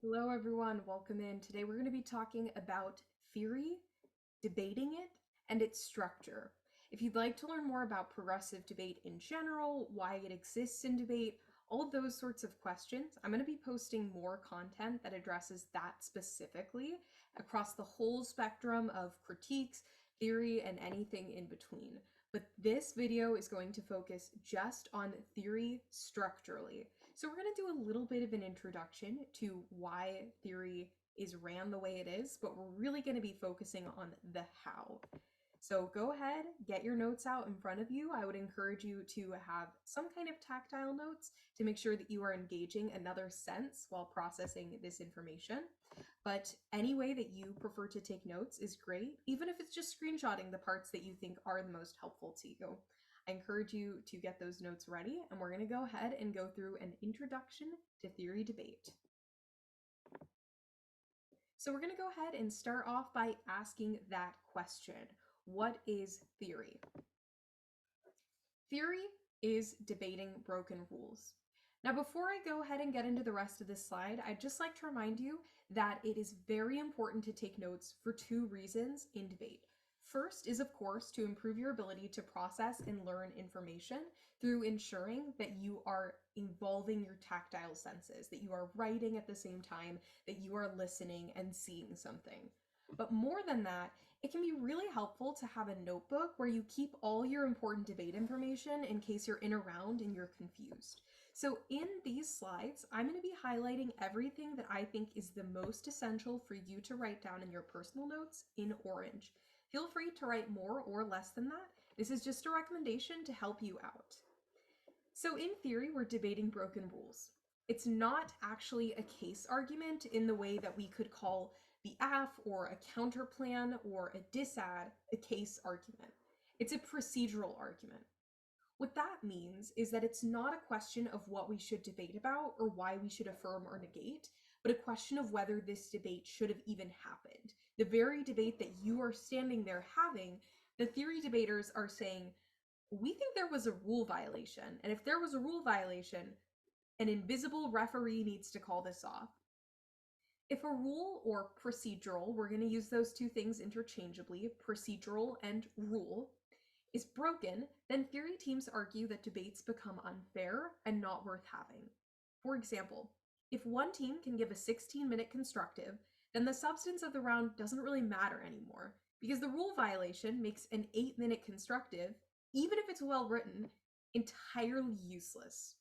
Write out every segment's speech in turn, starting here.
Hello, everyone. Welcome in. Today we're going to be talking about theory, debating it, and its structure. If you'd like to learn more about progressive debate in general, why it exists in debate, all of those sorts of questions, I'm going to be posting more content that addresses that specifically across the whole spectrum of critiques, theory, and anything in between. But this video is going to focus just on theory structurally. So we're going to do a little bit of an introduction to why theory is ran the way it is, but we're really going to be focusing on the how. So go ahead, get your notes out in front of you. I would encourage you to have some kind of tactile notes to make sure that you are engaging another sense while processing this information. But any way that you prefer to take notes is great, even if it's just screenshotting the parts that you think are the most helpful to you. I encourage you to get those notes ready, and we're going to go ahead and go through an introduction to theory debate. So we're going to go ahead and start off by asking that question. What is theory? Theory is debating broken rules. Now, before I go ahead and get into the rest of this slide, I'd just like to remind you that it is very important to take notes for two reasons in debate. First is, of course, to improve your ability to process and learn information through ensuring that you are involving your tactile senses, that you are writing at the same time, that you are listening and seeing something. But more than that, it can be really helpful to have a notebook where you keep all your important debate information in case you're in a round and you're confused. So in these slides, I'm going to be highlighting everything that I think is the most essential for you to write down in your personal notes in orange. Feel free to write more or less than that. This is just a recommendation to help you out. So in theory, we're debating broken rules. It's not actually a case argument in the way that we could call the AF or a counterplan or a disad a case argument. It's a procedural argument. What that means is that it's not a question of what we should debate about or why we should affirm or negate, but a question of whether this debate should have even happened. The very debate that you are standing there having, the theory debaters are saying, we think there was a rule violation, and if there was a rule violation, an invisible referee needs to call this off. If a rule or procedural, we're going to use those two things interchangeably, procedural and rule, is broken, then theory teams argue that debates become unfair and not worth having. For example, if one team can give a 16-minute constructive, then the substance of the round doesn't really matter anymore, because the rule violation makes an 8-minute constructive, even if it's well written, entirely useless.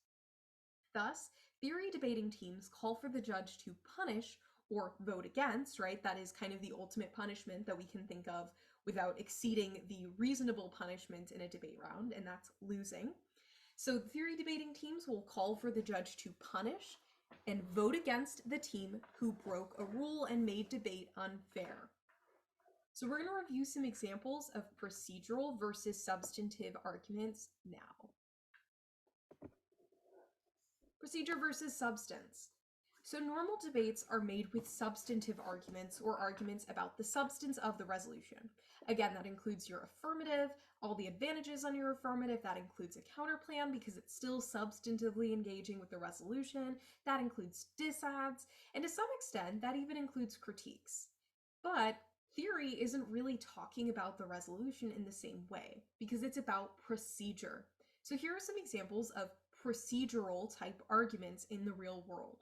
Thus, theory debating teams call for the judge to punish or vote against, right? That is kind of the ultimate punishment that we can think of without exceeding the reasonable punishment in a debate round, and that's losing. So theory debating teams will call for the judge to punish and vote against the team who broke a rule and made debate unfair. So we're going to review some examples of procedural versus substantive arguments now. Procedure versus substance. So normal debates are made with substantive arguments or arguments about the substance of the resolution. Again, that includes your affirmative, all the advantages on your affirmative, that includes a counterplan because it's still substantively engaging with the resolution, that includes disads, and to some extent, that even includes critiques. But theory isn't really talking about the resolution in the same way because it's about procedure. So here are some examples of procedural type arguments in the real world.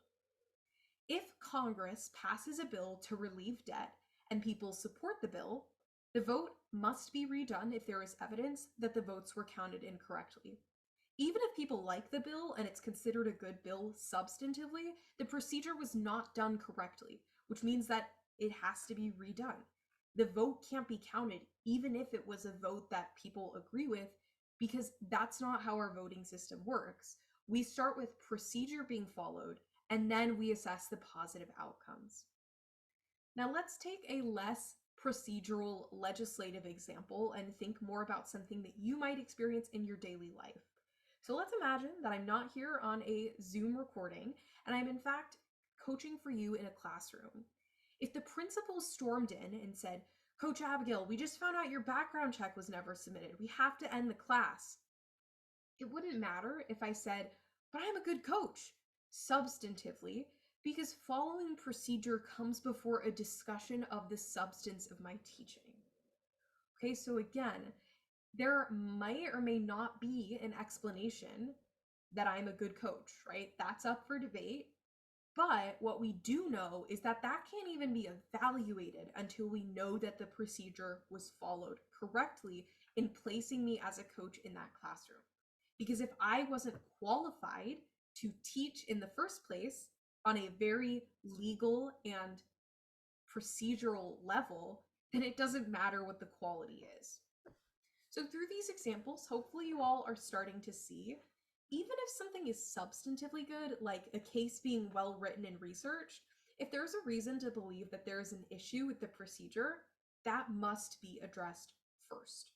If Congress passes a bill to relieve debt and people support the bill, the vote must be redone if there is evidence that the votes were counted incorrectly. Even if people like the bill and it's considered a good bill substantively, the procedure was not done correctly, which means that it has to be redone. The vote can't be counted, even if it was a vote that people agree with, because that's not how our voting system works. We start with procedure being followed, and then we assess the positive outcomes. Now let's take a less procedural legislative example and think more about something that you might experience in your daily life. So let's imagine that I'm not here on a Zoom recording, and I'm in fact coaching for you in a classroom. If the principal stormed in and said, "Coach Abigail, we just found out your background check was never submitted. We have to end the class," it wouldn't matter if I said, "But I'm a good coach." Substantively, Because following procedure comes before a discussion of the substance of my teaching. Okay, so again, there might or may not be an explanation that I'm a good coach, right? That's up for debate. But what we do know is that that can't even be evaluated until we know that the procedure was followed correctly in placing me as a coach in that classroom. Because if I wasn't qualified to teach in the first place on a very legal and procedural level, then it doesn't matter what the quality is. So through these examples, hopefully you all are starting to see, even if something is substantively good, like a case being well written and researched, if there's a reason to believe that there is an issue with the procedure, that must be addressed first.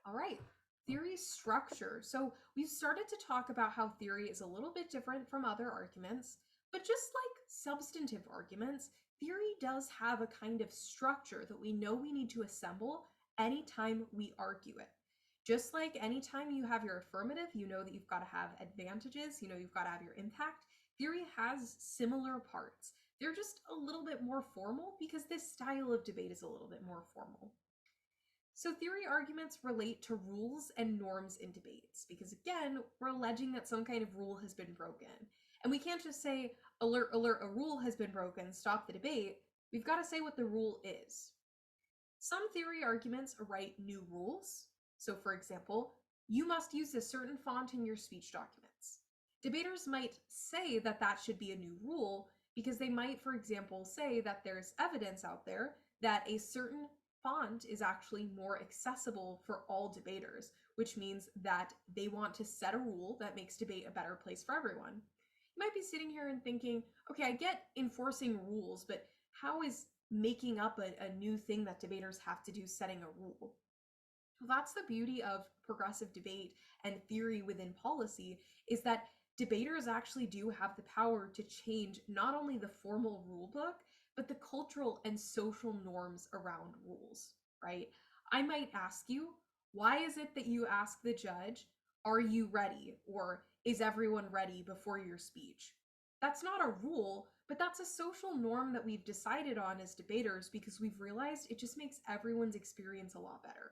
All right, theory structure. So we've started to talk about how theory is a little bit different from other arguments, but just like substantive arguments, theory does have a kind of structure that we know we need to assemble anytime we argue it. Just like anytime you have your affirmative, you know that you've got to have advantages, you know you've got to have your impact. Theory has similar parts. They're just a little bit more formal because this style of debate is a little bit more formal. So theory arguments relate to rules and norms in debates, because again, we're alleging that some kind of rule has been broken. And we can't just say, alert, alert, a rule has been broken, stop the debate. We've got to say what the rule is. Some theory arguments write new rules. So for example, you must use a certain font in your speech documents. Debaters might say that that should be a new rule because they might, for example, say that there's evidence out there that a certain font is actually more accessible for all debaters, which means that they want to set a rule that makes debate a better place for everyone. You might be sitting here and thinking, okay, I get enforcing rules, but how is making up a new thing that debaters have to do setting a rule? Well, that's the beauty of progressive debate and theory within policy, is that debaters actually do have the power to change not only the formal rule book, but the cultural and social norms around rules, right? I might ask you, why is it that you ask the judge, are you ready? Or is everyone ready before your speech? That's not a rule, but that's a social norm that we've decided on as debaters because we've realized it just makes everyone's experience a lot better.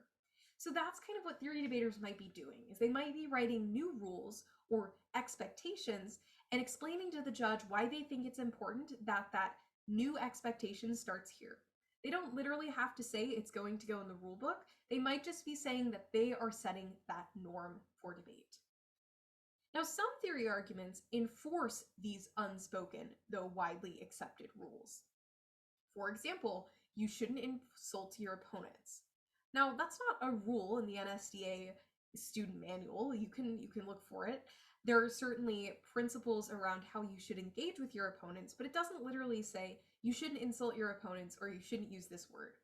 So that's kind of what theory debaters might be doing, is they might be writing new rules or expectations and explaining to the judge why they think it's important that that new expectation starts here. They don't literally have to say it's going to go in the rule book. They might just be saying that they are setting that norm for debate. Now, some theory arguments enforce these unspoken, though widely accepted rules. For example, you shouldn't insult your opponents. Now, that's not a rule in the NSDA student manual. You can look for it. There are certainly principles around how you should engage with your opponents, but it doesn't literally say you shouldn't insult your opponents or you shouldn't use this word.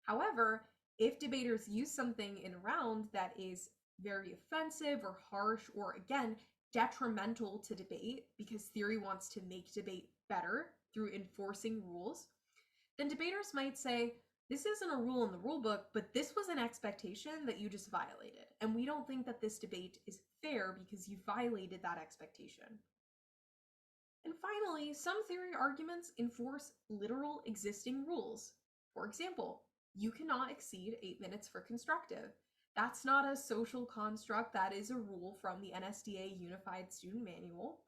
However, if debaters use something in a round that is very offensive or harsh or, again, detrimental to debate because theory wants to make debate better through enforcing rules, then debaters might say, this isn't a rule in the rule book, but this was an expectation that you just violated. And we don't think that this debate is fair because you violated that expectation. And finally, some theory arguments enforce literal existing rules. For example, you cannot exceed 8 minutes for constructive. That's not a social construct, that is a rule from the NSDA Unified Student Manual.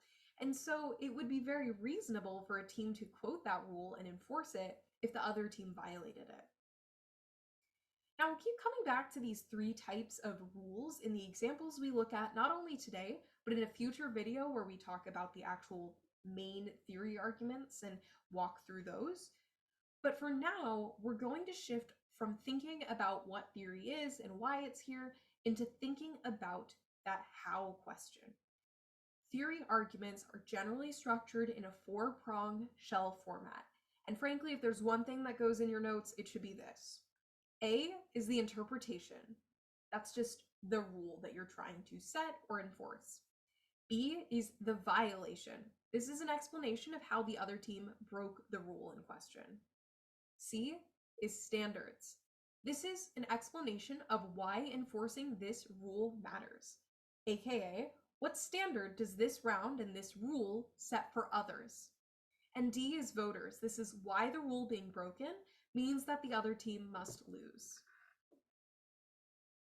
And so it would be very reasonable for a team to quote that rule and enforce it if the other team violated it. Now, we'll keep coming back to these 3 types of rules in the examples we look at not only today, but in a future video where we talk about the actual main theory arguments and walk through those. But for now, we're going to shift from thinking about what theory is and why it's here into thinking about that how question. Theory arguments are generally structured in a 4-prong shell format. And frankly, if there's one thing that goes in your notes, it should be this. A is the interpretation. That's just the rule that you're trying to set or enforce. B is the violation. This is an explanation of how the other team broke the rule in question. C is standards. This is an explanation of why enforcing this rule matters, aka What standard does this round and this rule set for others? And D is voters. This is why the rule being broken means that the other team must lose.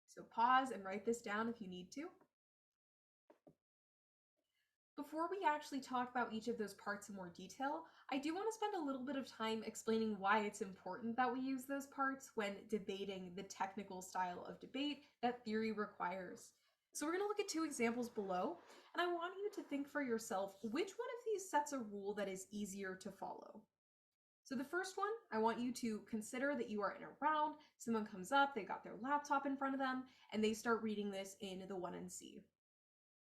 So pause and write this down if you need to. Before we actually talk about each of those parts in more detail, I do want to spend a little bit of time explaining why it's important that we use those parts when debating the technical style of debate that theory requires. So we're going to look at two examples below, and I want you to think for yourself which one of these sets a rule that is easier to follow. So the first one, I want you to consider that you are in a round, someone comes up, they got their laptop in front of them, and they start reading this in the 1NC.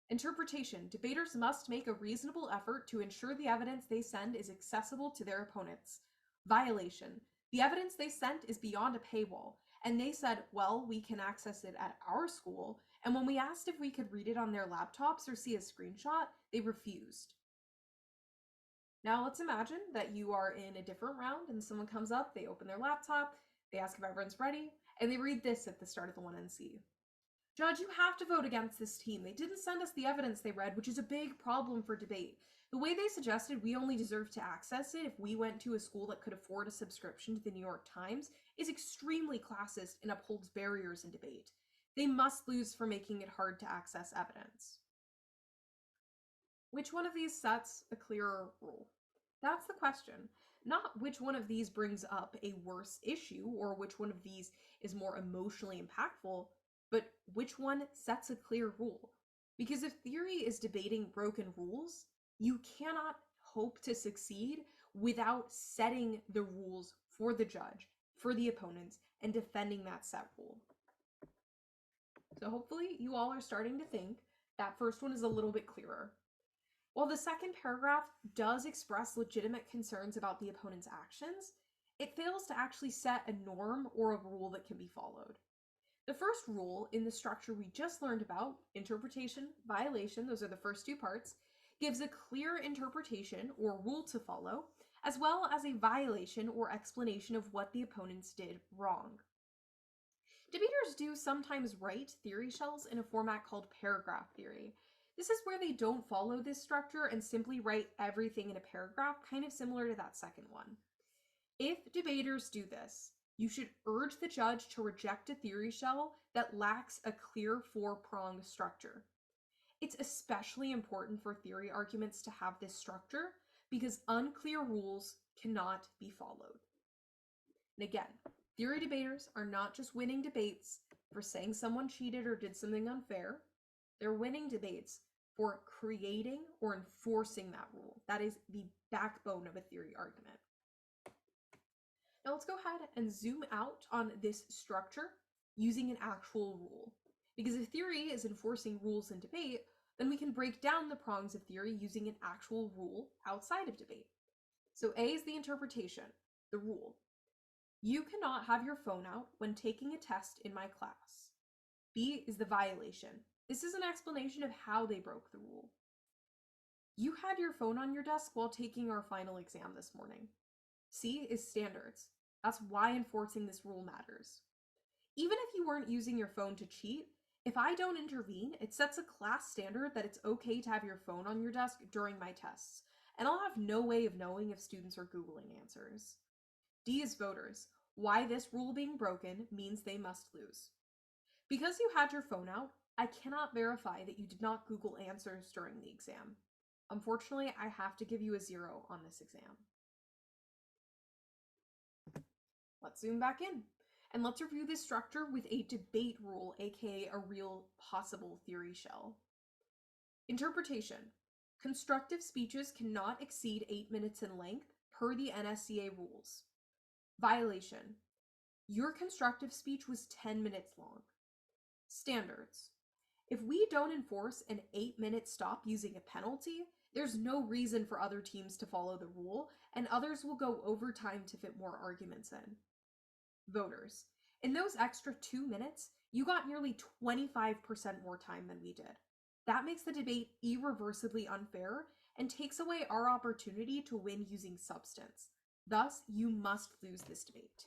Interpretation. Debaters must make a reasonable effort to ensure the evidence they send is accessible to their opponents. Violation. The evidence they sent is beyond a paywall, and they said, well, we can access it at our school, and when we asked if we could read it on their laptops or see a screenshot, they refused. Now let's imagine that you are in a different round and someone comes up, they open their laptop, they ask if everyone's ready, and they read this at the start of the 1NC. Judge, you have to vote against this team. They didn't send us the evidence they read, which is a big problem for debate. The way they suggested we only deserve to access it if we went to a school that could afford a subscription to the New York Times is extremely classist and upholds barriers in debate. They must lose for making it hard to access evidence. Which one of these sets a clearer rule? That's the question. Not which one of these brings up a worse issue or which one of these is more emotionally impactful, but which one sets a clear rule? Because if theory is debating broken rules, you cannot hope to succeed without setting the rules for the judge, for the opponents, and defending that set rule. So hopefully you all are starting to think that first one is a little bit clearer. While the second paragraph does express legitimate concerns about the opponent's actions, it fails to actually set a norm or a rule that can be followed. The first rule in the structure we just learned about, interpretation, violation, those are the first two parts, gives a clear interpretation or rule to follow, as well as a violation or explanation of what the opponents did wrong. Debaters do sometimes write theory shells in a format called paragraph theory. This is where they don't follow this structure and simply write everything in a paragraph, kind of similar to that second one. If debaters do this, you should urge the judge to reject a theory shell that lacks a clear four-prong structure. It's especially important for theory arguments to have this structure because unclear rules cannot be followed. And again, theory debaters are not just winning debates for saying someone cheated or did something unfair. They're winning debates for creating or enforcing that rule. That is the backbone of a theory argument. Now let's go ahead and zoom out on this structure using an actual rule. Because if theory is enforcing rules in debate, then we can break down the prongs of theory using an actual rule outside of debate. So A is the interpretation, the rule. You cannot have your phone out when taking a test in my class. B is the violation. This is an explanation of how they broke the rule. You had your phone on your desk while taking our final exam this morning. C is standards. That's why enforcing this rule matters. Even if you weren't using your phone to cheat, if I don't intervene, it sets a class standard that it's okay to have your phone on your desk during my tests, and I'll have no way of knowing if students are Googling answers. D is voters. Why this rule being broken means they must lose. Because you had your phone out, I cannot verify that you did not Google answers during the exam. Unfortunately, I have to give you a 0 on this exam. Let's zoom back in and let's review this structure with a debate rule, aka a real possible theory shell. Interpretation. Constructive speeches cannot exceed 8 minutes in length per the NSCA rules. Violation. Your constructive speech was 10 minutes long. Standards. If we don't enforce an 8-minute stop using a penalty, there's no reason for other teams to follow the rule, and others will go overtime to fit more arguments in. Voters. In those extra 2 minutes, you got nearly 25% more time than we did. That makes the debate irreversibly unfair and takes away our opportunity to win using substance. Thus, you must lose this debate.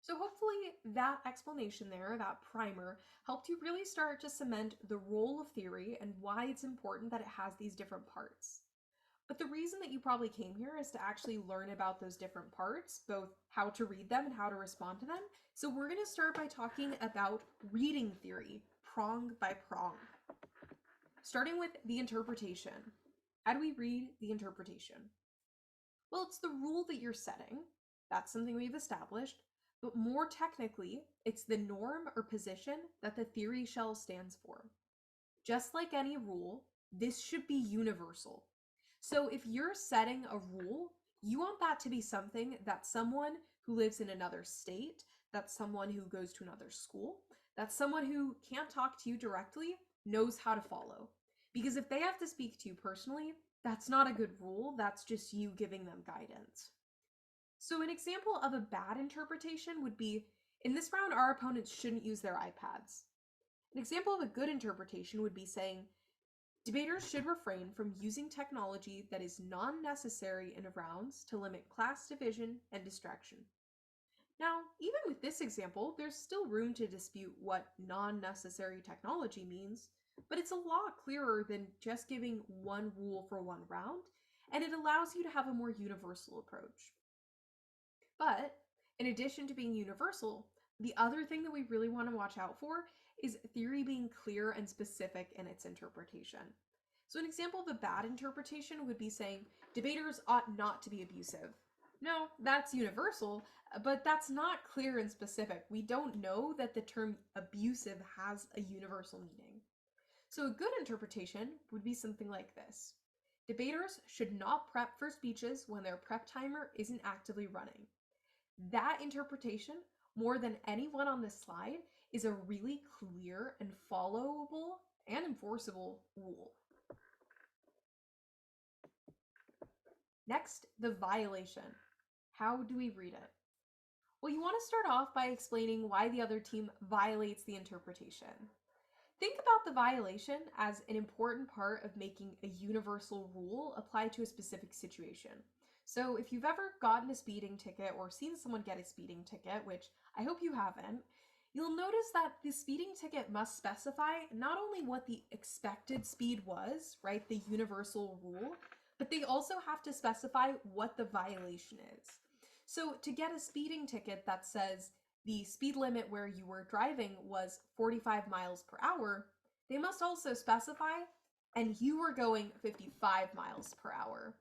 So hopefully that explanation there, that primer, helped you really start to cement the role of theory and why it's important that it has these different parts. But the reason that you probably came here is to actually learn about those different parts, both how to read them and how to respond to them. So we're going to start by talking about reading theory, prong by prong. Starting with the interpretation. How do we read the interpretation? Well, it's the rule that you're setting. That's something we've established. But more technically, it's the norm or position that the theory shell stands for. Just like any rule, this should be universal. So if you're setting a rule, you want that to be something that someone who lives in another state, that's someone who goes to another school, that's someone who can't talk to you directly, knows how to follow. Because if they have to speak to you personally, that's not a good rule, that's just you giving them guidance. So an example of a bad interpretation would be, in this round, our opponents shouldn't use their iPads. An example of a good interpretation would be saying, debaters should refrain from using technology that is non-necessary in rounds to limit class division and distraction. Now, even with this example, there's still room to dispute what non-necessary technology means, but it's a lot clearer than just giving one rule for one round, and it allows you to have a more universal approach. But in addition to being universal, the other thing that we really want to watch out for is theory being clear and specific in its interpretation. So an example of a bad interpretation would be saying, debaters ought not to be abusive. No, that's universal, but that's not clear and specific. We don't know that the term abusive has a universal meaning. So a good interpretation would be something like this. Debaters should not prep for speeches when their prep timer isn't actively running. That interpretation, more than any one on this slide, is a really clear and followable and enforceable rule. Next, the violation. How do we read it? Well, you want to start off by explaining why the other team violates the interpretation. Think about the violation as an important part of making a universal rule apply to a specific situation. So if you've ever gotten a speeding ticket or seen someone get a speeding ticket, which I hope you haven't, you'll notice that the speeding ticket must specify not only what the expected speed was, right, the universal rule, but they also have to specify what the violation is. So to get a speeding ticket that says the speed limit where you were driving was 45 miles per hour, they must also specify, and you were going 55 miles per hour.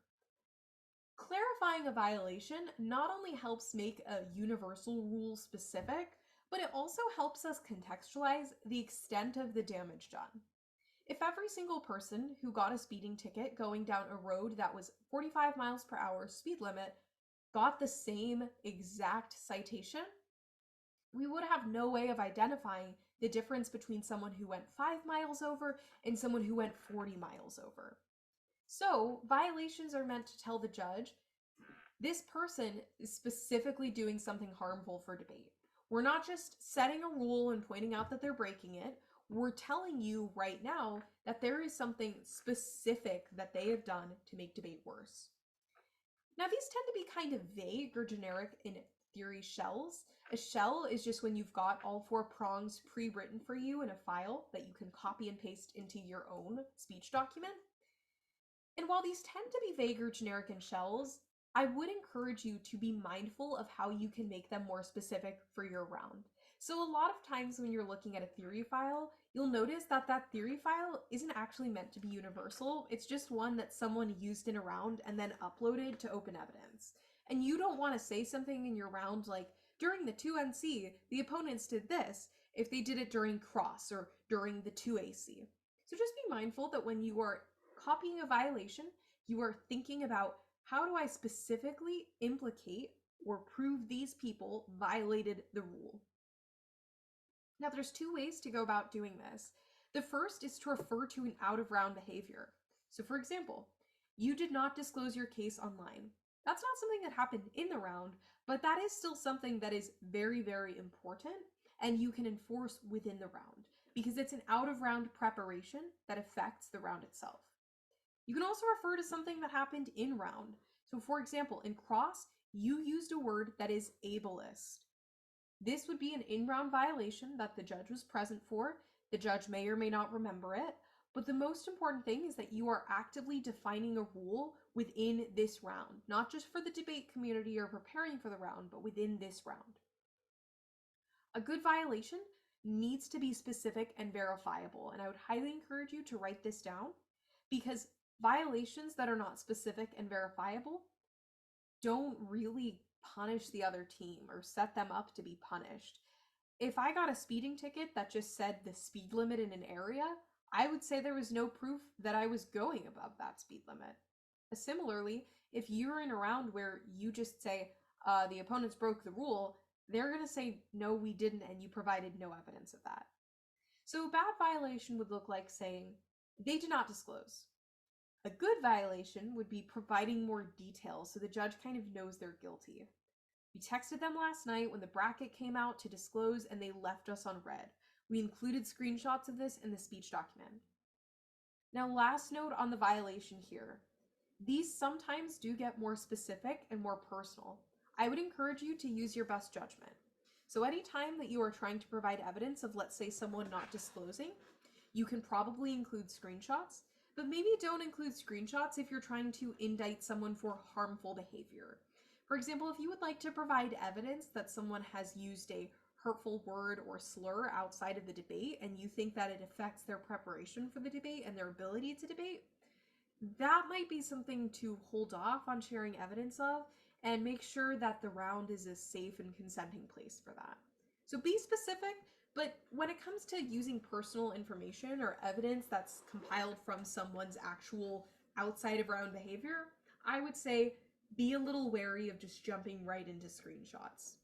Clarifying a violation not only helps make a universal rule specific, but it also helps us contextualize the extent of the damage done. If every single person who got a speeding ticket going down a road that was 45 miles per hour speed limit got the same exact citation, we would have no way of identifying the difference between someone who went 5 miles over and someone who went 40 miles over. So, violations are meant to tell the judge, this person is specifically doing something harmful for debate. We're not just setting a rule and pointing out that they're breaking it. We're telling you right now that there is something specific that they have done to make debate worse. Now, these tend to be kind of vague or generic in theory shells. A shell is just when you've got all 4 prongs pre-written for you in a file that you can copy and paste into your own speech document. And while these tend to be vague or generic in shells, I would encourage you to be mindful of how you can make them more specific for your round. So a lot of times when you're looking at a theory file, you'll notice that that theory file isn't actually meant to be universal. It's just one that someone used in a round and then uploaded to open evidence. And you don't want to say something in your round like, during the 2NC, the opponents did this, if they did it during cross or during the 2AC. So just be mindful that when you are copying a violation, you are thinking about, how do I specifically implicate or prove these people violated the rule? Now, there's 2 ways to go about doing this. The first is to refer to an out-of-round behavior. So for example, you did not disclose your case online. That's not something that happened in the round, but that is still something that is very, very important and you can enforce within the round because it's an out-of-round preparation that affects the round itself. You can also refer to something that happened in round. So for example, in cross, you used a word that is ableist. This would be an in-round violation that the judge was present for. The judge may or may not remember it, but the most important thing is that you are actively defining a rule within this round, not just for the debate community or preparing for the round, but within this round. A good violation needs to be specific and verifiable, and I would highly encourage you to write this down, because violations that are not specific and verifiable don't really punish the other team or set them up to be punished. If I got a speeding ticket that just said the speed limit in an area, I would say there was no proof that I was going above that speed limit. Similarly, if you're in a round where you just say, the opponents broke the rule, they're going to say, no, we didn't, and you provided no evidence of that. So a bad violation would look like saying, they did not disclose. A good violation would be providing more details so the judge kind of knows they're guilty. We texted them last night when the bracket came out to disclose, and they left us on red. We included screenshots of this in the speech document. Now, last note on the violation here. These sometimes do get more specific and more personal. I would encourage you to use your best judgment. So anytime that you are trying to provide evidence of, let's say, someone not disclosing, you can probably include screenshots, but maybe don't include screenshots if you're trying to indict someone for harmful behavior. For example, if you would like to provide evidence that someone has used a hurtful word or slur outside of the debate and you think that it affects their preparation for the debate and their ability to debate, that might be something to hold off on sharing evidence of and make sure that the round is a safe and consenting place for that. So be specific, but when it comes to using personal information or evidence that's compiled from someone's actual outside of round behavior, I would say be a little wary of just jumping right into screenshots.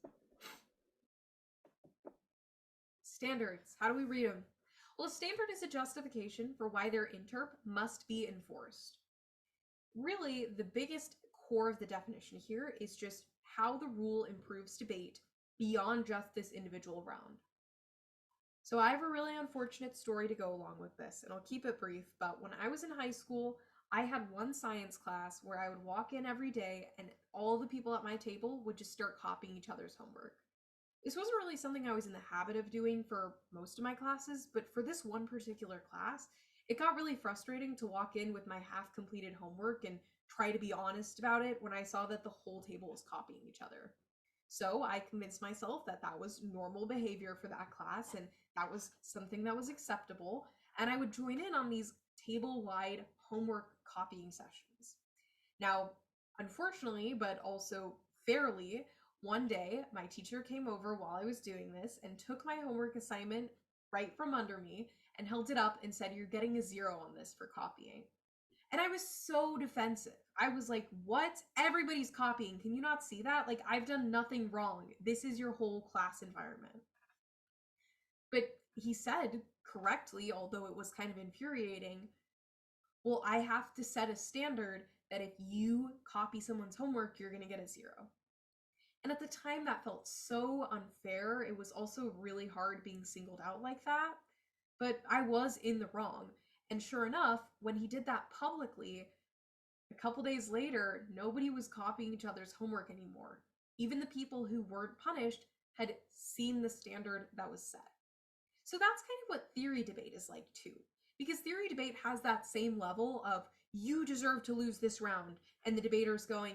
Standards, how do we read them? Well, a standard is a justification for why their interp must be enforced. Really, the biggest core of the definition here is just how the rule improves debate beyond just this individual round. So I have a really unfortunate story to go along with this, and I'll keep it brief, but when I was in high school, I had one science class where I would walk in every day and all the people at my table would just start copying each other's homework. This wasn't really something I was in the habit of doing for most of my classes, but for this one particular class, it got really frustrating to walk in with my half-completed homework and try to be honest about it when I saw that the whole table was copying each other. So I convinced myself that that was normal behavior for that class and that was something that was acceptable, and I would join in on these table-wide homework copying sessions. Now, unfortunately, but also fairly, one day my teacher came over while I was doing this and took my homework assignment right from under me and held it up and said, "You're getting a 0 on this for copying." And I was so defensive. I was like, what? Everybody's copying. Can you not see that? Like, I've done nothing wrong. This is your whole class environment. But he said correctly, although it was kind of infuriating, well, I have to set a standard that if you copy someone's homework, you're going to get a 0. And at the time, that felt so unfair. It was also really hard being singled out like that. But I was in the wrong. And sure enough, when he did that publicly, a couple days later, nobody was copying each other's homework anymore. Even the people who weren't punished had seen the standard that was set. So that's kind of what theory debate is like too. Because theory debate has that same level of, you deserve to lose this round, and the debater's going,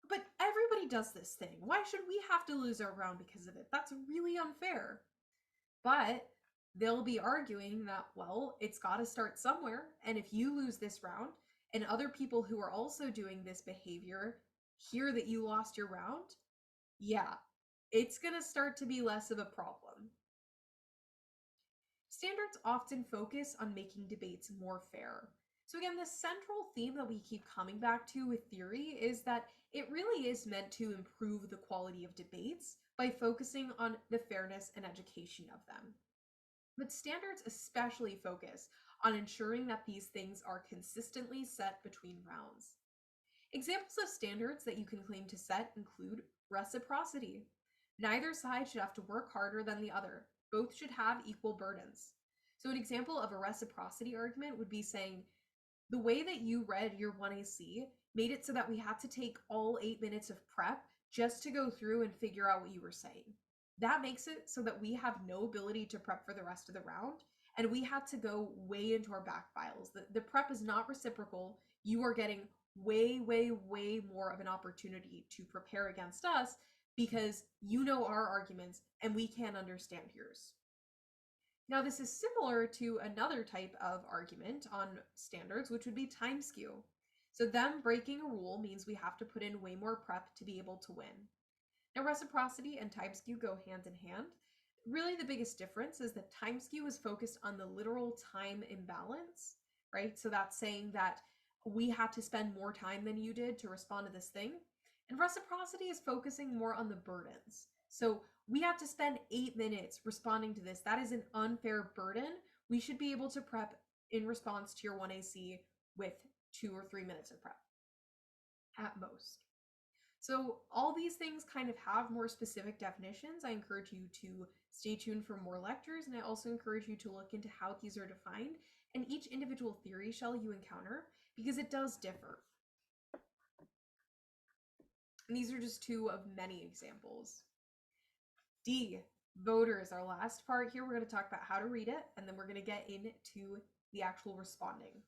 but everybody does this thing. Why should we have to lose our round because of it? That's really unfair. But they'll be arguing that, well, it's got to start somewhere, and if you lose this round, and other people who are also doing this behavior hear that you lost your round, yeah, it's going to start to be less of a problem. Standards often focus on making debates more fair. So again, the central theme that we keep coming back to with theory is that it really is meant to improve the quality of debates by focusing on the fairness and education of them. But standards especially focus on ensuring that these things are consistently set between rounds. Examples of standards that you can claim to set include reciprocity. Neither side should have to work harder than the other. Both should have equal burdens. So an example of a reciprocity argument would be saying, the way that you read your 1AC made it so that we had to take all 8 minutes of prep just to go through and figure out what you were saying. That makes it so that we have no ability to prep for the rest of the round, and we have to go way into our back files. The prep is not reciprocal. You are getting way, way, way more of an opportunity to prepare against us because you know our arguments and we can't understand yours. Now, this is similar to another type of argument on standards, which would be time skew. So them breaking a rule means we have to put in way more prep to be able to win. Now, reciprocity and time skew go hand in hand. Really, the biggest difference is that time skew is focused on the literal time imbalance, right? So that's saying that we had to spend more time than you did to respond to this thing. And reciprocity is focusing more on the burdens. So we have to spend 8 minutes responding to this. That is an unfair burden. We should be able to prep in response to your 1AC with 2 or 3 minutes of prep at most. So all these things kind of have more specific definitions. I encourage you to stay tuned for more lectures, and I also encourage you to look into how these are defined and each individual theory shell you encounter, because it does differ. And these are just two of many examples. D, voters, our last part here. We're going to talk about how to read it, and then we're going to get into the actual responding.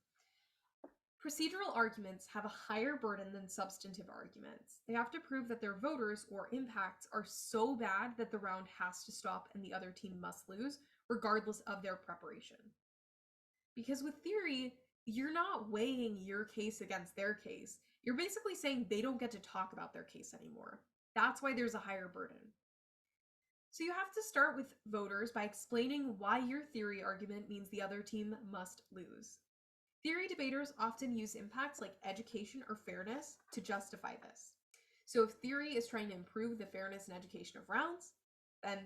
Procedural arguments have a higher burden than substantive arguments. They have to prove that their voters or impacts are so bad that the round has to stop and the other team must lose, regardless of their preparation. Because with theory, you're not weighing your case against their case. You're basically saying they don't get to talk about their case anymore. That's why there's a higher burden. So you have to start with voters by explaining why your theory argument means the other team must lose. Theory debaters often use impacts like education or fairness to justify this. So if theory is trying to improve the fairness and education of rounds, then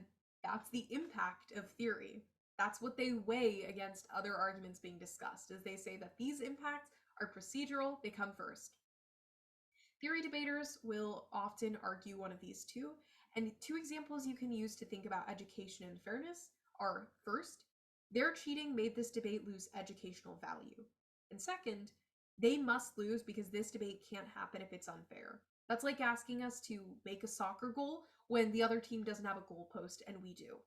that's the impact of theory. That's what they weigh against other arguments being discussed, as they say that these impacts are procedural, they come first. Theory debaters will often argue one of these two, and two examples you can use to think about education and fairness are, first, their cheating made this debate lose educational value. And second, they must lose because this debate can't happen if it's unfair. That's like asking us to make a soccer goal when the other team doesn't have a goalpost and we do.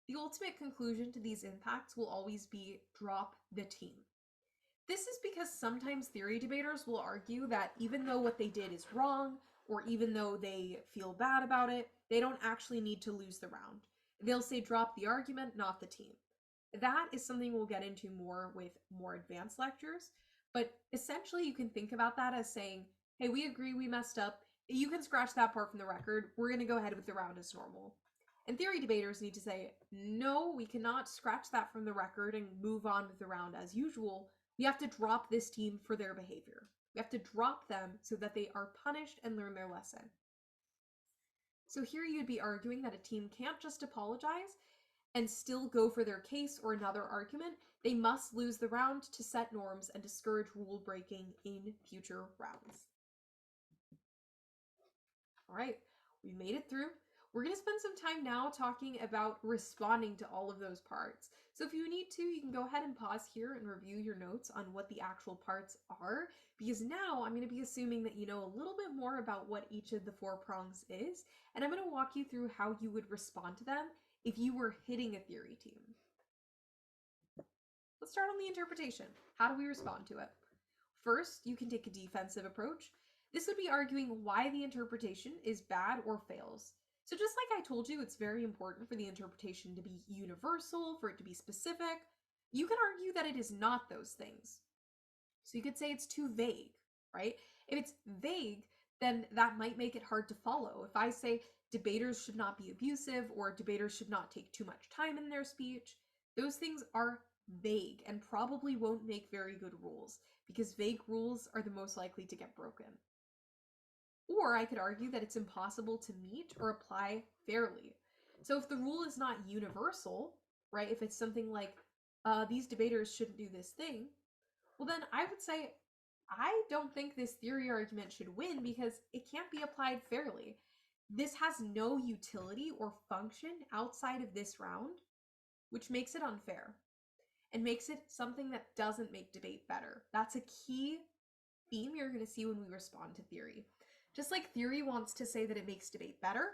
The ultimate conclusion to these impacts will always be drop the team. This is because sometimes theory debaters will argue that even though what they did is wrong, or even though they feel bad about it, they don't actually need to lose the round. They'll say drop the argument, not the team. That is something we'll get into more with more advanced lectures, but essentially you can think about that as saying, hey, we agree we messed up. You can scratch that part from the record. We're going to go ahead with the round as normal. And theory debaters need to say, no, we cannot scratch that from the record and move on with the round as usual. We have to drop this team for their behavior. We have to drop them so that they are punished and learn their lesson. So here you'd be arguing that a team can't just apologize and still go for their case or another argument. They must lose the round to set norms and discourage rule breaking in future rounds. All right, we made it through. We're going to spend some time now talking about responding to all of those parts. So if you need to, you can go ahead and pause here and review your notes on what the actual parts are, because now I'm going to be assuming that you know a little bit more about what each of the 4 prongs is, and I'm going to walk you through how you would respond to them if you were hitting a theory team. Let's start on the interpretation. How do we respond to it? First, you can take a defensive approach. This would be arguing why the interpretation is bad or fails. So just like I told you, it's very important for the interpretation to be universal, for it to be specific. You can argue that it is not those things. So you could say it's too vague, right? If it's vague, then that might make it hard to follow. If I say debaters should not be abusive or debaters should not take too much time in their speech, those things are vague and probably won't make very good rules because vague rules are the most likely to get broken. Or I could argue that it's impossible to meet or apply fairly. So if the rule is not universal, right, if it's something like these debaters shouldn't do this thing, well then I would say I don't think this theory argument should win because it can't be applied fairly. This has no utility or function outside of this round, which makes it unfair and makes it something that doesn't make debate better. That's a key theme you're going to see when we respond to theory. Just like theory wants to say that it makes debate better,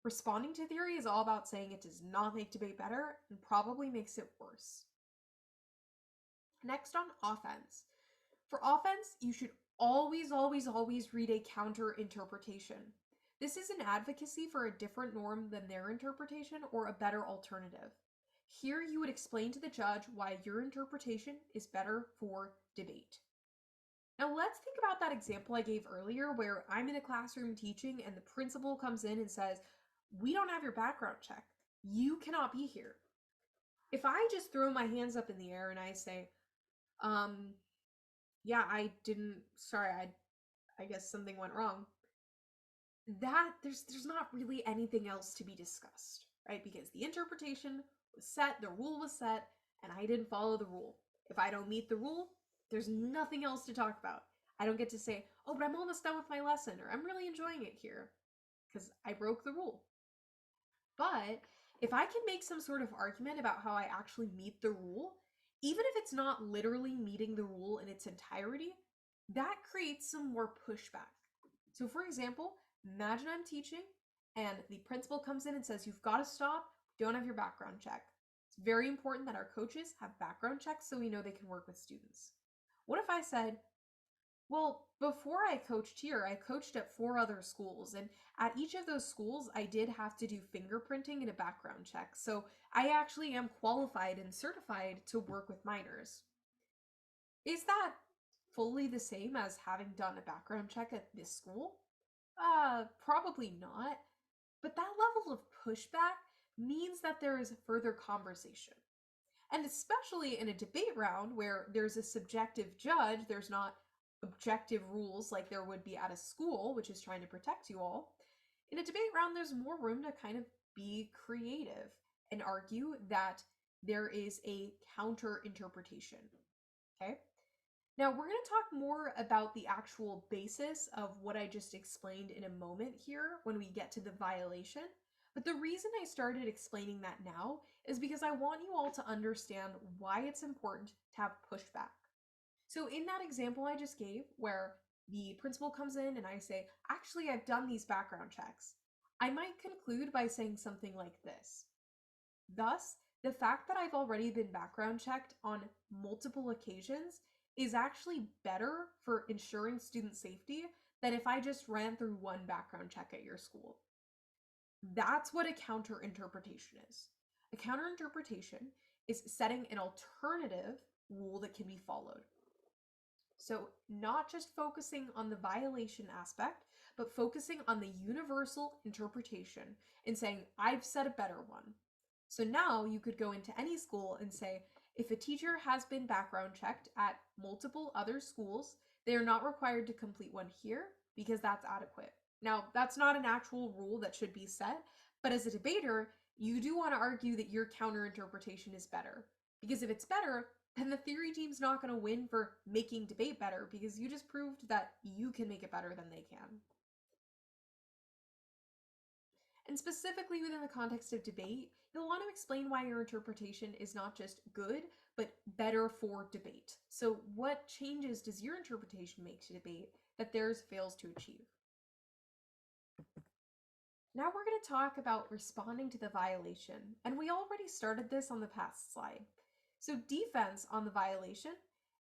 Responding to theory is all about saying it does not make debate better and probably makes it worse. Next on offense. For offense, you should always, always, always read a counter interpretation. This is an advocacy for a different norm than their interpretation or a better alternative. Here you would explain to the judge why your interpretation is better for debate. Now let's think about that example I gave earlier where I'm in a classroom teaching and the principal comes in and says, "We don't have your background check. You cannot be here." If I just throw my hands up in the air and I say, yeah, I guess something went wrong, that there's not really anything else to be discussed, right? Because the interpretation was set, the rule was set, and I didn't follow the rule. If I don't meet the rule, there's nothing else to talk about. I don't get to say, "Oh, but I'm almost done with my lesson," or "I'm really enjoying it here," because I broke the rule. But if I can make some sort of argument about how I actually meet the rule, even if it's not literally meeting the rule in its entirety, that creates some more pushback. So for example, imagine I'm teaching and the principal comes in and says, "You've got to stop, don't have your background check." It's very important that our coaches have background checks so we know they can work with students. What if I said, "Well, before I coached here, I coached at 4 other schools, and at each of those schools, I did have to do fingerprinting and a background check, so I actually am qualified and certified to work with minors." Is that fully the same as having done a background check at this school? Probably not. But that level of pushback means that there is further conversation. And especially in a debate round where there's a subjective judge, there's not objective rules like there would be at a school, which is trying to protect you all. In a debate round, there's more room to kind of be creative and argue that there is a counter interpretation. Okay? Now, we're going to talk more about the actual basis of what I just explained in a moment here when we get to the violation. But the reason I started explaining that now is because I want you all to understand why it's important to have pushback. So in that example I just gave, where the principal comes in and I say, "Actually, I've done these background checks," I might conclude by saying something like this. "Thus, the fact that I've already been background checked on multiple occasions is actually better for ensuring student safety than if I just ran through one background check at your school." That's what a counter interpretation is. A counter interpretation is setting an alternative rule that can be followed. So not just focusing on the violation aspect, but focusing on the universal interpretation and saying, "I've set a better one." So now you could go into any school and say, if a teacher has been background checked at multiple other schools, they are not required to complete one here because that's adequate. Now, that's not an actual rule that should be set, but as a debater, you do want to argue that your counter interpretation is better. Because if it's better, then the theory team's not going to win for making debate better because you just proved that you can make it better than they can. And specifically within the context of debate, you'll want to explain why your interpretation is not just good, but better for debate. So what changes does your interpretation make to debate that theirs fails to achieve? Now we're going to talk about responding to the violation, and we already started this on the past slide. So defense on the violation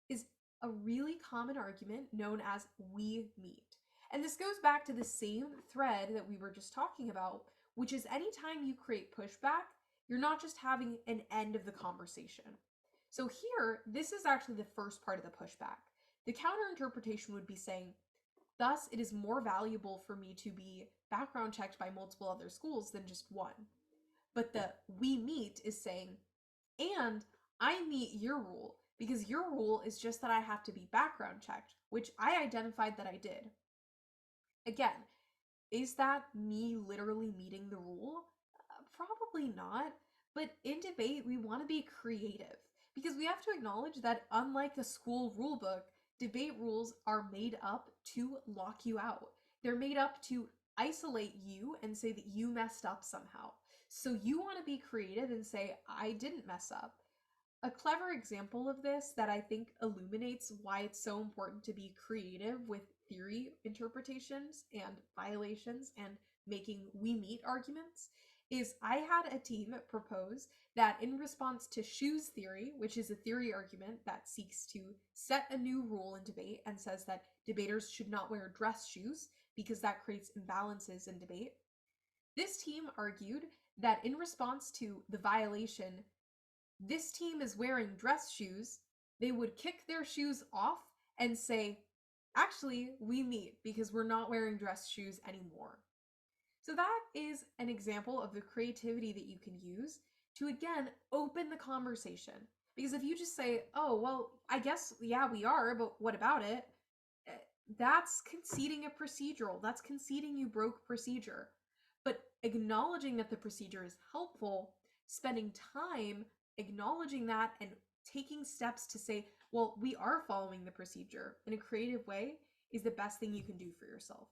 is a really common argument known as "we meet." And this goes back to the same thread that we were just talking about, which is anytime you create pushback, you're not just having an end of the conversation. So here, this is actually the first part of the pushback. The counter interpretation would be saying, "Thus, it is more valuable for me to be background checked by multiple other schools than just one." But the "we meet" is saying, "And I meet your rule because your rule is just that I have to be background checked, which I identified that I did." Again, is that me literally meeting the rule? Probably not. But in debate, we want to be creative because we have to acknowledge that unlike a school rule book, debate rules are made up to lock you out. They're made up to isolate you and say that you messed up somehow. So you want to be creative and say, "I didn't mess up." A clever example of this that I think illuminates why it's so important to be creative with theory interpretations and violations and making we meet arguments is I had a team propose that in response to shoes theory, which is a theory argument that seeks to set a new rule in debate and says that debaters should not wear dress shoes because that creates imbalances in debate, this team argued that in response to the violation, this team is wearing dress shoes, they would kick their shoes off and say, actually, we meet because we're not wearing dress shoes anymore. So that is an example of the creativity that you can use to, again, open the conversation. Because if you just say, oh, well, I guess, yeah, we are, but what about it? That's conceding a procedural. That's conceding you broke procedure. But acknowledging that the procedure is helpful, spending time acknowledging that and taking steps to say, well, we are following the procedure in a creative way is the best thing you can do for yourself.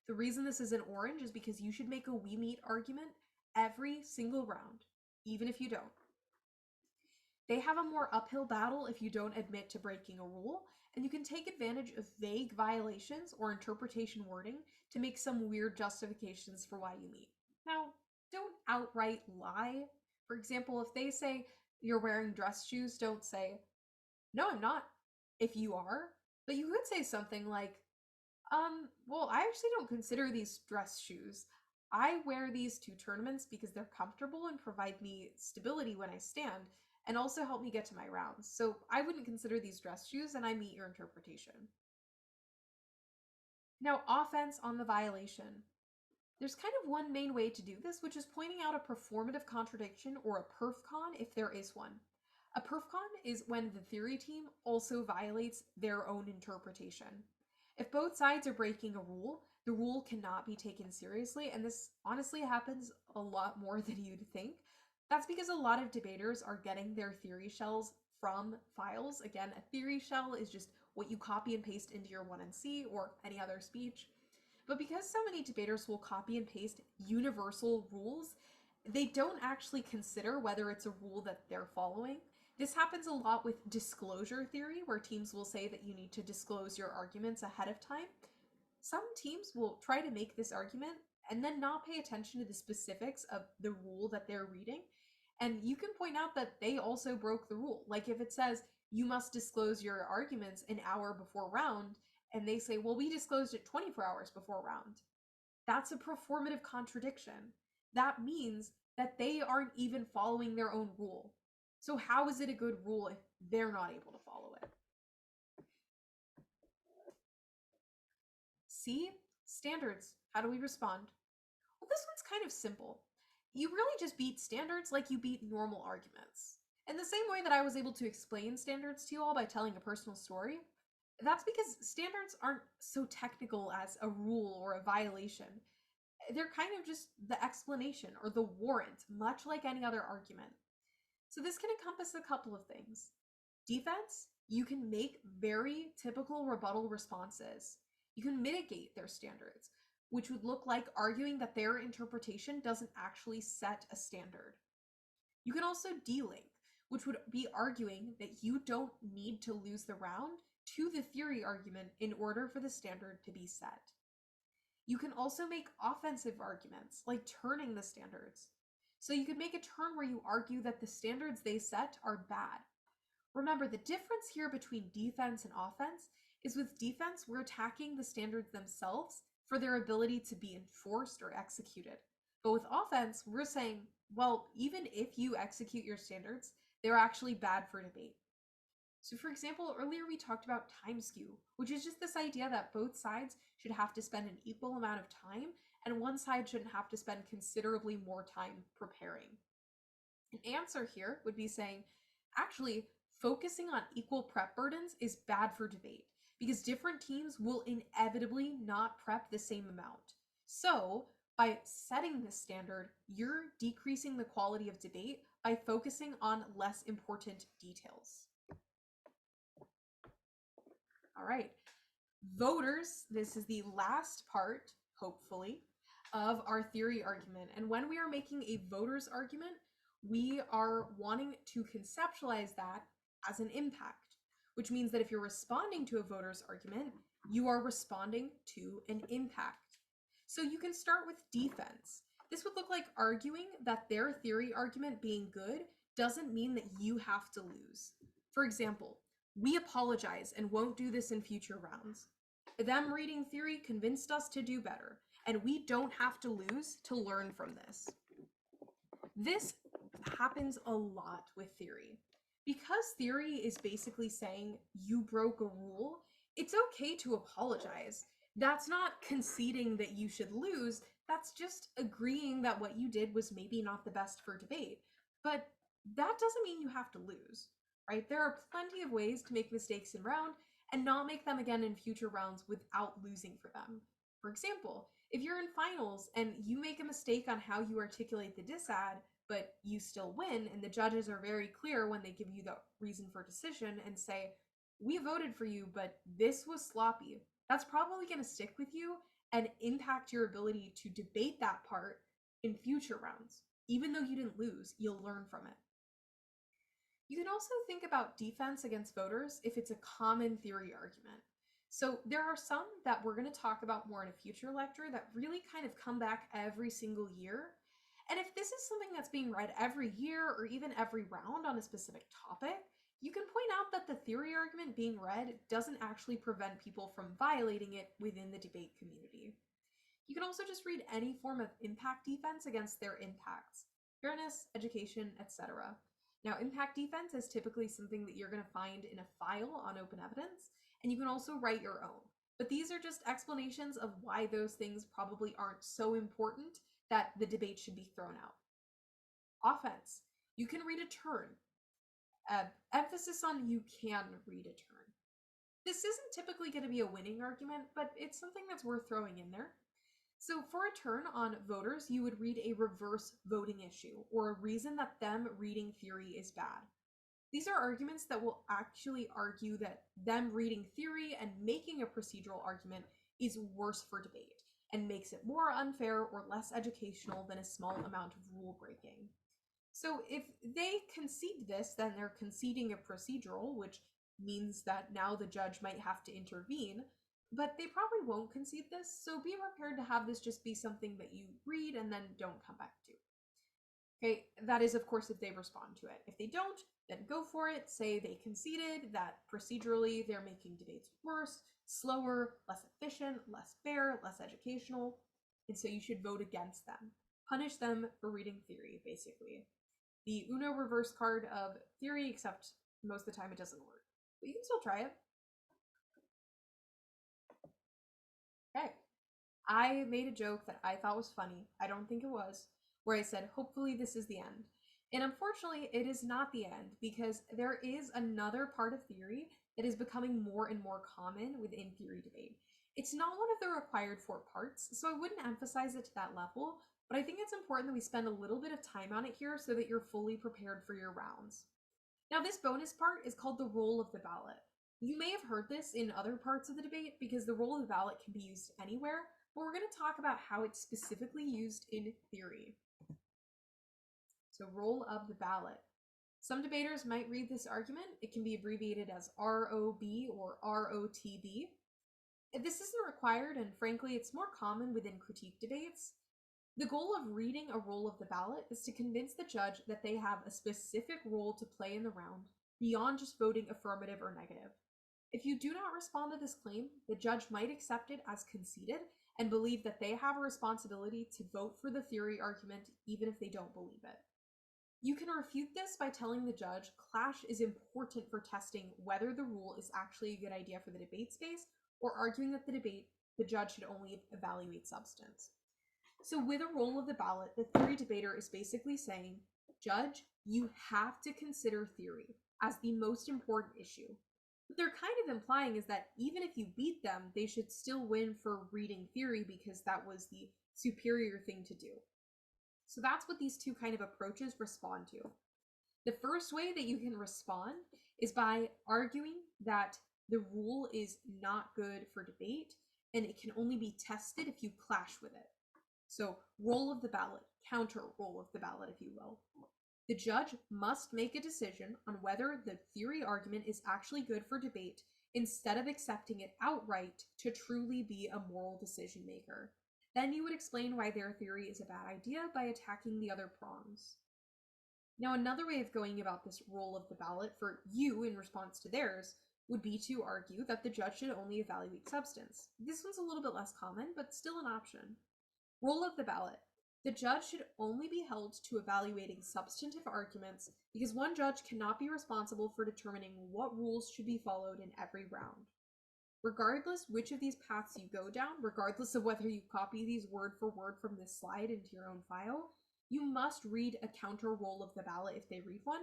The reason this is an orange is because you should make a we meet argument every single round, even if you don't. They have a more uphill battle if you don't admit to breaking a rule, and you can take advantage of vague violations or interpretation wording to make some weird justifications for why you meet. Now, don't outright lie. For example, if they say you're wearing dress shoes, don't say, no, I'm not, if you are. But you could say something like, well, I actually don't consider these dress shoes. I wear these to tournaments because they're comfortable and provide me stability when I stand, and also help me get to my rounds. So I wouldn't consider these dress shoes, and I meet your interpretation. Now, offense on the violation. There's kind of one main way to do this, which is pointing out a performative contradiction or a perfcon if there is one. A perfcon is when the theory team also violates their own interpretation. If both sides are breaking a rule, the rule cannot be taken seriously, and this honestly happens a lot more than you'd think. That's because a lot of debaters are getting their theory shells from files. Again, a theory shell is just what you copy and paste into your 1NC or any other speech. But because so many debaters will copy and paste universal rules, they don't actually consider whether it's a rule that they're following. This happens a lot with disclosure theory, where teams will say that you need to disclose your arguments ahead of time. Some teams will try to make this argument and then not pay attention to the specifics of the rule that they're reading. And you can point out that they also broke the rule. Like if it says you must disclose your arguments an hour before round, and they say, well, we disclosed it 24 hours before round. That's a performative contradiction. That means that they aren't even following their own rule. So how is it a good rule if they're not able to follow it? C, standards. How do we respond? Well, this one's kind of simple. You really just beat standards like you beat normal arguments. In the same way that I was able to explain standards to you all by telling a personal story, that's because standards aren't so technical as a rule or a violation. They're kind of just the explanation or the warrant, much like any other argument. So this can encompass a couple of things. Defense, you can make very typical rebuttal responses. You can mitigate their standards, which would look like arguing that their interpretation doesn't actually set a standard. You can also delink, which would be arguing that you don't need to lose the round to the theory argument in order for the standard to be set. You can also make offensive arguments, like turning the standards. So you could make a turn where you argue that the standards they set are bad. Remember, the difference here between defense and offense is with defense, we're attacking the standards themselves for their ability to be enforced or executed. But with offense, we're saying, well, even if you execute your standards, they're actually bad for debate. So for example, earlier we talked about time skew, which is just this idea that both sides should have to spend an equal amount of time, and one side shouldn't have to spend considerably more time preparing. An answer here would be saying, actually, focusing on equal prep burdens is bad for debate, because different teams will inevitably not prep the same amount. So, by setting this standard, you're decreasing the quality of debate by focusing on less important details. All right, voters, this is the last part, hopefully, of our theory argument. And when we are making a voter's argument, we are wanting to conceptualize that as an impact, which means that if you're responding to a voter's argument, you are responding to an impact. So you can start with defense. This would look like arguing that their theory argument being good doesn't mean that you have to lose. For example, we apologize and won't do this in future rounds. Them reading theory convinced us to do better, and we don't have to lose to learn from this. This happens a lot with theory. Because theory is basically saying you broke a rule, it's okay to apologize. That's not conceding that you should lose, that's just agreeing that what you did was maybe not the best for debate. But that doesn't mean you have to lose, right? There are plenty of ways to make mistakes in round and not make them again in future rounds without losing for them. For example, if you're in finals and you make a mistake on how you articulate the disad, but you still win, and the judges are very clear when they give you the reason for decision and say, we voted for you, but this was sloppy, that's probably going to stick with you and impact your ability to debate that part in future rounds. Even though you didn't lose, you'll learn from it. You can also think about defense against voters if it's a common theory argument. So there are some that we're going to talk about more in a future lecture that really kind of come back every single year. And if this is something that's being read every year or even every round on a specific topic, you can point out that the theory argument being read doesn't actually prevent people from violating it within the debate community. You can also just read any form of impact defense against their impacts, fairness, education, etc. Now, impact defense is typically something that you're going to find in a file on open evidence, and you can also write your own. But these are just explanations of why those things probably aren't so important that the debate should be thrown out. Offense. You can read a turn. Emphasis on you can read a turn. This isn't typically going to be a winning argument, but it's something that's worth throwing in there. So for a turn on voters, you would read a reverse voting issue, or a reason that them reading theory is bad. These are arguments that will actually argue that them reading theory and making a procedural argument is worse for debate and makes it more unfair or less educational than a small amount of rule breaking. So if they concede this, then they're conceding a procedural, which means that now the judge might have to intervene, but they probably won't concede this, so be prepared to have this just be something that you read and then don't come back to. Okay, that is of course if they respond to it. If they don't, then go for it. Say they conceded that procedurally they're making debates worse, slower, less efficient, less fair, less educational, and so you should vote against them. Punish them for reading theory, basically. The Uno reverse card of theory, except most of the time it doesn't work. But you can still try it. Okay. I made a joke that I thought was funny. I don't think it was, where I said, hopefully this is the end. And unfortunately, it is not the end, because there is another part of theory that is becoming more and more common within theory debate. It's not one of the required 4 parts, so I wouldn't emphasize it to that level, but I think it's important that we spend a little bit of time on it here so that you're fully prepared for your rounds. Now, this bonus part is called the role of the ballot. You may have heard this in other parts of the debate because the role of the ballot can be used anywhere, but we're going to talk about how it's specifically used in theory. So, role of the ballot. Some debaters might read this argument. It can be abbreviated as ROB or ROTB. This isn't required, and frankly, it's more common within critique debates. The goal of reading a role of the ballot is to convince the judge that they have a specific role to play in the round beyond just voting affirmative or negative. If you do not respond to this claim, the judge might accept it as conceded and believe that they have a responsibility to vote for the theory argument even if they don't believe it. You can refute this by telling the judge clash is important for testing whether the rule is actually a good idea for the debate space, or arguing that the judge should only evaluate substance. So with a role of the ballot, the theory debater is basically saying, judge, you have to consider theory as the most important issue. What they're kind of implying is that even if you beat them, they should still win for reading theory because that was the superior thing to do. So that's what these two kind of approaches respond to. The first way that you can respond is by arguing that the rule is not good for debate and it can only be tested if you clash with it. So role of the ballot, counter role of the ballot, if you will. The judge must make a decision on whether the theory argument is actually good for debate instead of accepting it outright to truly be a moral decision maker. Then you would explain why their theory is a bad idea by attacking the other prongs. Now, another way of going about this role of the ballot for you in response to theirs would be to argue that the judge should only evaluate substance. This one's a little bit less common, but still an option. Role of the ballot. The judge should only be held to evaluating substantive arguments because one judge cannot be responsible for determining what rules should be followed in every round. Regardless which of these paths you go down, regardless of whether you copy these word for word from this slide into your own file, you must read a counter role of the ballot if they read one,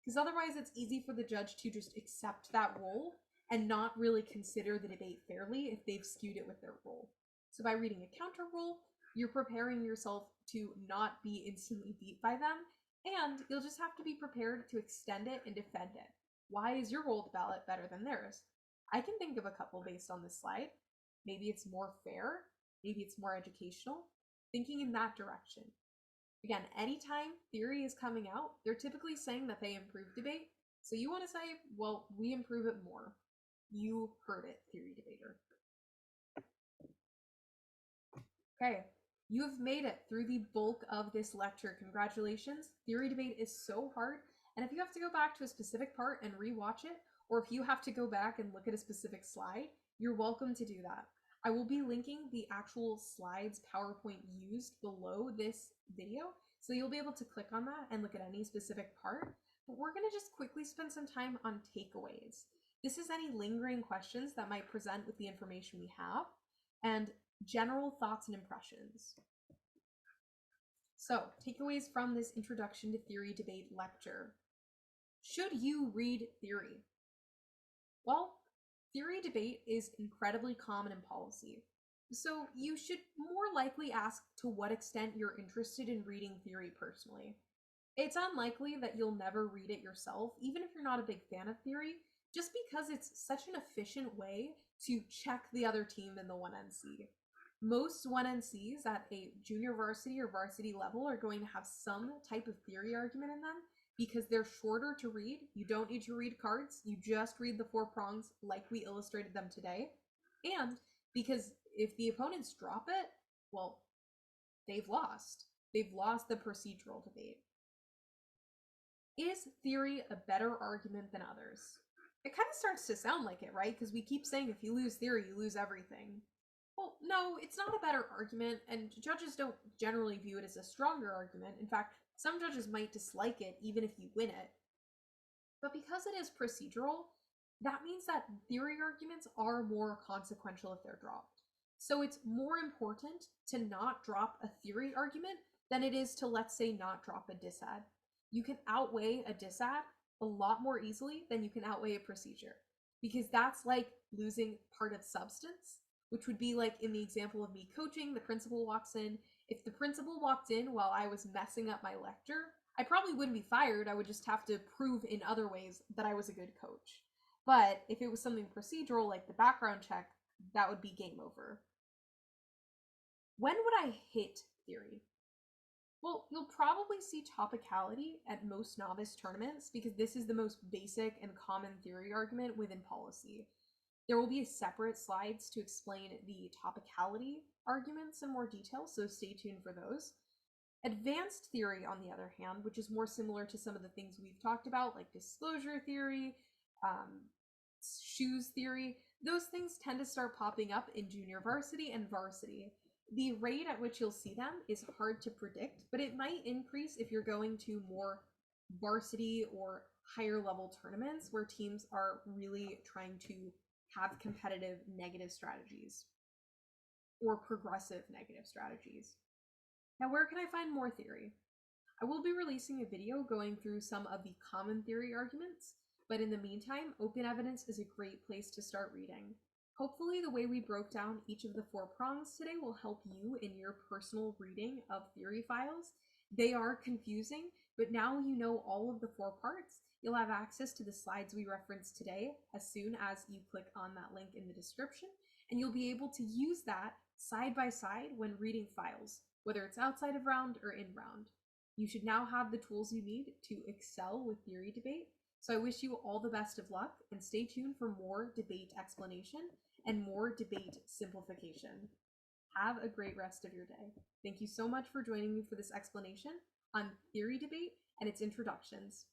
because otherwise it's easy for the judge to just accept that role and not really consider the debate fairly if they've skewed it with their role. So by reading a counter role, you're preparing yourself to not be instantly beat by them, and you'll just have to be prepared to extend it and defend it. Why is your role of the ballot better than theirs? I can think of a couple based on this slide. Maybe it's more fair, maybe it's more educational, thinking in that direction. Again, anytime theory is coming out, they're typically saying that they improve debate. So you want to say, well, we improve it more. You heard it, theory debater. Okay, you have made it through the bulk of this lecture. Congratulations. Theory debate is so hard. And if you have to go back to a specific part and rewatch it, or if you have to go back and look at a specific slide, you're welcome to do that. I will be linking the actual slides PowerPoint used below this video, so you'll be able to click on that and look at any specific part. But we're going to just quickly spend some time on takeaways. This is any lingering questions that might present with the information we have, and general thoughts and impressions. So, takeaways from this Introduction to Theory Debate lecture. Should you read theory? Well, theory debate is incredibly common in policy, so you should more likely ask to what extent you're interested in reading theory personally. It's unlikely that you'll never read it yourself, even if you're not a big fan of theory, just because it's such an efficient way to check the other team in the 1NC. Most 1NCs at a junior varsity or varsity level are going to have some type of theory argument in them, because they're shorter to read. You don't need to read cards. You just read the 4 prongs like we illustrated them today. And because if the opponents drop it, well, they've lost. They've lost the procedural debate. Is theory a better argument than others? It kind of starts to sound like it, right? Because we keep saying if you lose theory, you lose everything. Well, no, it's not a better argument, and judges don't generally view it as a stronger argument. In fact, some judges might dislike it even if you win it. But because it is procedural, that means that theory arguments are more consequential if they're dropped. So it's more important to not drop a theory argument than it is to, let's say, not drop a disad. You can outweigh a disad a lot more easily than you can outweigh a procedure, because that's like losing part of substance, which would be like in the example of me coaching, the principal walks in. If the principal walked in while I was messing up my lecture, I probably wouldn't be fired. I would just have to prove in other ways that I was a good coach. But if it was something procedural like the background check, that would be game over. When would I hit theory? Well, you'll probably see topicality at most novice tournaments because this is the most basic and common theory argument within policy. There will be separate slides to explain the topicality arguments in more detail, so stay tuned for those. Advanced theory, on the other hand, which is more similar to some of the things we've talked about, like disclosure theory, shoes theory, those things tend to start popping up in junior varsity and varsity. The rate at which you'll see them is hard to predict, but it might increase if you're going to more varsity or higher level tournaments where teams are really trying to have competitive negative strategies or progressive negative strategies. Now, where can I find more theory? I will be releasing a video going through some of the common theory arguments, but in the meantime, open evidence is a great place to start reading. Hopefully, the way we broke down each of the 4 prongs today will help you in your personal reading of theory files. They are confusing, but now you know all of the 4 parts. You'll have access to the slides we referenced today as soon as you click on that link in the description, and you'll be able to use that side by side when reading files, whether it's outside of round or in round. You should now have the tools you need to excel with theory debate. So I wish you all the best of luck, and stay tuned for more debate explanation and more debate simplification. Have a great rest of your day. Thank you so much for joining me for this explanation on theory debate and its introductions.